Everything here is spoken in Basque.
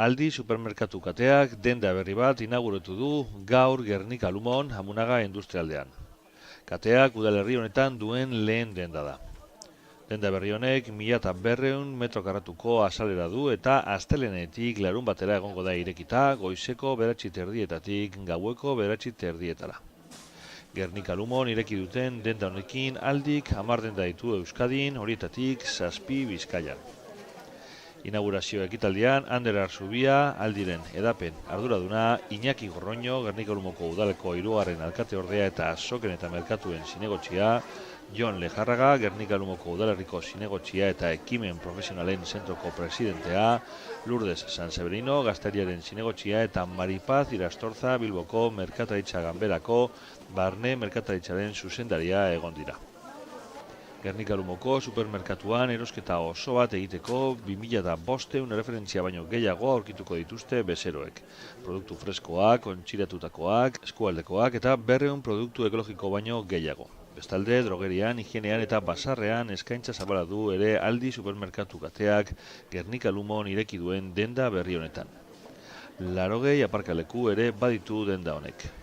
Aldi supermerkatu kateak denda berri bat inauguratu du gaur Gernika Lumon Amunaga industrialdean. Kateak udalerri honetan duen lehen denda da. Denda berri honek 1200 metro karratuko azalera du eta astelehenetik larun batera egongo da irekita goizeko 9:30 gaueko 9:30. Gernika Lumon ireki duten denda honekin Aldik 10 denda ditu Euskadin, horietatik 7 Bizkaian. Inaugurazio ekitaldian, Ander Arzubia, Aldiren edapen arduraduna, Iñaki Gorroño, Gernika Lumoko udaleko 3. alkate ordea eta azoken eta merkatuen zinegotxia, Jon Lejarraga, Gernika Lumoko udalerriko zinegotxia eta ekimen profesionalen zentroko presidentea, Lourdes San Severino, Gazteriaren zinegotxia eta Maripaz Irastorza, Bilboko merkataritza ganberako, barne merkataritzaren zuzendaria egon dira. Gernika Lumoko supermerkatuan erosketa oso bat egiteko 2500 referentzia baino gehiago aurkituko dituzte bezeroek. Produktu freskoak, ontxiratutakoak, eskualdekoak eta 200 produktu ekologiko baino gehiago. Bestalde, drogerian, higienean eta basarrean eskaintza zabala du ere Aldi supermerkatu kateak Gernika Lumon ireki duen denda berri honetan. 80 aparkaleku ere baditu denda honek.